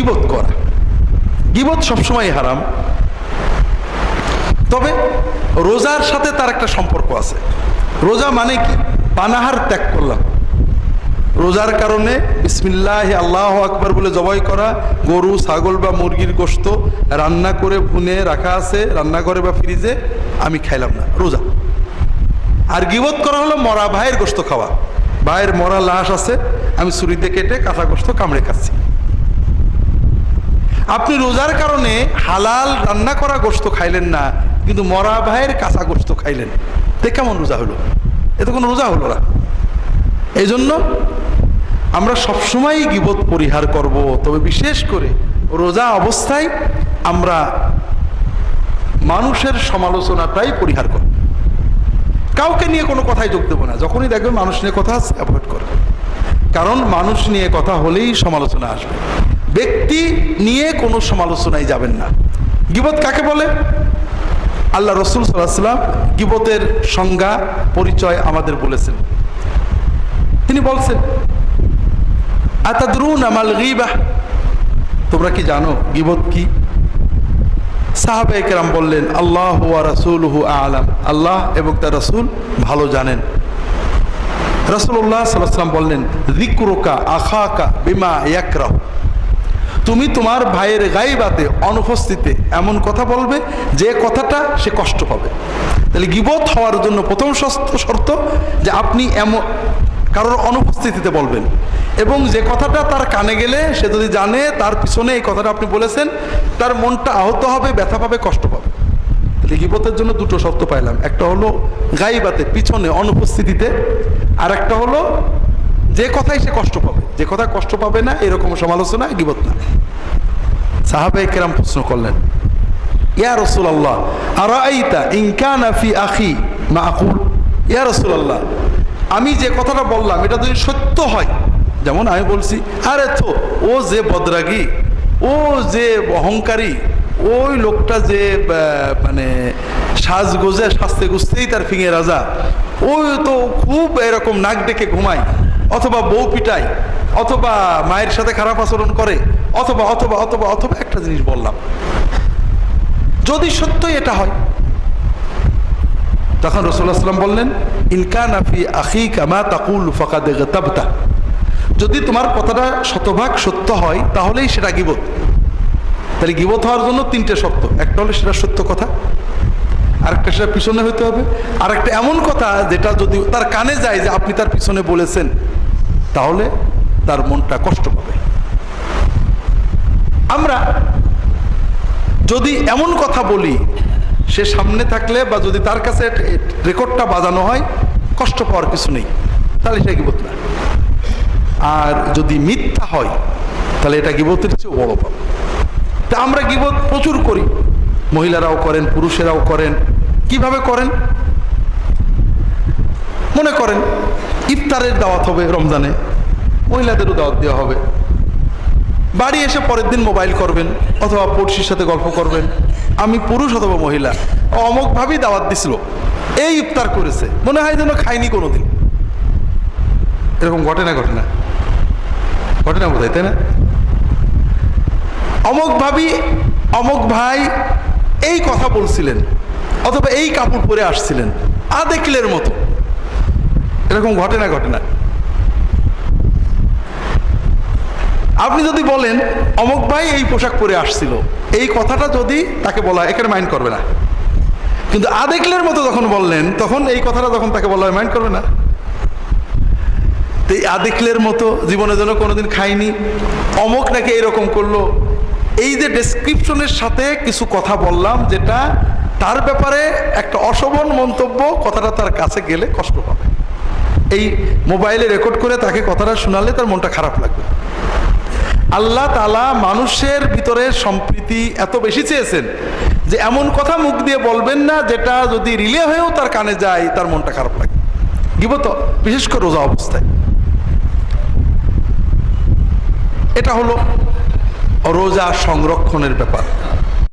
গীবত করা। গীবত সবসময় হারাম, তবে রোজার সাথে তার একটা সম্পর্ক আছে। রোজা মানে কি? পানাহার ত্যাগ করলাম, রোজার কারণে বিসমিল্লাহ আল্লাহু আকবার বলে জবাই করা গরু, ছাগল বা মুরগির গোশত রান্না করে ভুনে রাখা আছে রান্নাঘরে বা ফ্রিজে, আমি খাইলাম না, রোজা। আর গীবত করা হলো মরা ভাইয়ের গোশত খাওয়া, ভাইয়ের মরা লাশ আছে, আমি ছুরিতে কেটে কাঁচা গোশত কামড়ে খাচ্ছি। আপনি রোজার কারণে হালাল রান্না করা গোশত খাইলেন না, কিন্তু মরা ভাইয়ের কাঁচা গোশত খাইলেন, তে কেমন রোজা হলো? এতে কোনো রোজা হলো না। এই জন্য আমরা সবসময় গীবত পরিহার করব, তবে বিশেষ করে রোজা অবস্থায় আমরা মানুষের সমালোচনাটাই পরিহার করব। কাউকে নিয়ে কোনো কথাই যোগ দেবো না, যখনই দেখবেন মানুষ নিয়ে কথা আছে অ্যাভয়েড করবে, কারণ মানুষ নিয়ে কথা হলেই সমালোচনা আসবে, ব্যক্তি নিয়ে কোনো সমালোচনায় যাবেন না। গীবত কাকে বলে? আল্লাহ রসুল সাল্লাল্লাহু আলাইহি ওয়াসাল্লাম গীবতের সংজ্ঞা পরিচয় আমাদের বলেছেন। তিনি বলছেন, আতাদরুনা মাল গীবাহ, তোমরা কি জানো গীবত কি? সাহাবায়ে কেরাম বললেন, আল্লাহু ওয়া রাসূলুহু আ'লাম, আল্লাহ এবং তার রাসূল ভালো জানেন। রাসূলুল্লাহ সাল্লাল্লাহু আলাইহি ওয়াসাল্লাম বললেন, যিকরুকা আখাকা বিমা ইয়াকরাহু, তুমি তোমার ভাইয়ের গায়বাতে অনুপস্থিতে এমন কথা বলবে যে কথাটা সে কষ্ট পাবে। তাহলে গীবত হওয়ার জন্য প্রথম শর্ত যে আপনি এমন কারোর অনুপস্থিতিতে বলবেন, এবং যে কথাটা তার কানে গেলে সে যদি জানে তার পিছনে এই কথাটা আপনি বলেছেন, তার মনটা আহত হবে, ব্যথা পাবে, কষ্ট পাবে। তাহলে গীবতের জন্য দুটো শর্ত পাইলাম, একটা হলো গায়বাতে, পিছনে অনুপস্থিতিতে, আর একটা হলো যে কথাই সে কষ্ট পাবে। যে কথা কষ্ট পাবে না এরকম সমালোচনা গীবত না। সাহাবায়ে কেরাম প্রশ্ন করলেন, ইয়া রাসূলুল্লাহ আরাআইতা ইন কানা ফি আখি মা আকুল, ইয়া রাসূলুল্লাহ আমি যে কথাটা বললাম এটা যদি সত্য হয়, যেমন আমি বলছি, আরে তো ও যে বদরাগী, ও যে অহংকারী, ওই লোকটা যে মানে সাজগোজে সাজতে গুজতেই তার ফিঙে রাজা, ওই তো খুব এরকম নাক ডেকে ঘুমায়, অথবা বউ পিটায়, অথবা মায়ের সাথে খারাপ আচরণ করে, অথবা অথবা অথবা অথবা একটা জিনিস বললাম, যদি সত্যই এটা হয়, তখন রাসূলুল্লাহ সাল্লাল্লাহু আলাইহি ওয়াসাল্লাম বললেন, ইন কানা ফি আখিকা মা তাকুল ফাকাদ গাতাবতা, যদি তোমার কথাটা শতভাগ সত্য হয় তাহলেই সেটা গীবত। তাহলে গীবত হওয়ার জন্য তিনটে শর্ত, একটা হলো সেটা সত্য কথা, আরেকটা সেটা পিছনে হইতে হবে, আরেকটা এমন কথা যেটা যদি তার কানে যায় যে আপনি তার পিছনে বলেছেন, তাহলে তার মনটা কষ্ট পাবে। আমরা যদি এমন কথা বলি, সে সামনে থাকলে বা যদি তার কাছে রেকর্ডটা বাজানো হয়, কষ্ট পাওয়ার কিছু নেই, তাহলে এটা গীবত না। আর যদি মিথ্যা হয় তাহলে এটা গীবতের চেয়ে বড় পাপ। তা আমরা গীবত প্রচুর করি, মহিলারাও করেন, পুরুষেরাও করেন। কিভাবে করেন? মনে করেন ইফতারের দাওয়াত হবে রমজানে, মহিলাদেরও দাওয়াত দেওয়া হবে, বাড়ি এসে পরের দিন মোবাইল করবেন অথবা পড়শির সাথে গল্প করবেন, আমি পুরুষ অথবা মহিলা অমুকভাবেই দাওয়াত দিছিল, এই ইফতার করেছে, মনে হয় যেন খাইনি কোনোদিন। এরকম ঘটে না বোধ হয়, তাই না? অমুক ভাবি অমুক ভাই এই কথা বলছিলেন, অথবা এই কাপড় পরে আসছিলেন, আদেকিলের মতো, এরকম ঘটে না? আপনি যদি বলেন অমুক ভাই এই পোশাক পরে আসছিল, এই কথাটা যদি তাকে বলা হয়, এখানে মাইন্ড করবে না, কিন্তু আদেকিলের মতো যখন বললেন, তখন এই কথাটা যখন তাকে বলা হয়, মাইন্ড করবে না। এই আদেকিলের মতো জীবনে যেন কোনোদিন খাইনি, অমুক নাকি এরকম করলো, এই যে ডেসক্রিপশনের সাথে কিছু কথা বললাম যেটা তার ব্যাপারে একটা অশোভন মন্তব্য, কথাটা তার কাছে গেলে কষ্ট পাবে। এই মোবাইলে রেকর্ড করে তাকে কথাটা শোনালে তার মনটা খারাপ লাগবে। আল্লাহ তাআলা মানুষের ভিতরে সম্প্রীতি এত বেশি চেয়েছেন যে এমন কথা মুখ দিয়ে বলবেন না যেটা যদি রিলে হয়েও তার কানে যায় তার মনটা খারাপ লাগে। গীবত বিশেষ করে রোজা অবস্থায়। এটা হলো রোজা সংরক্ষণের ব্যাপার।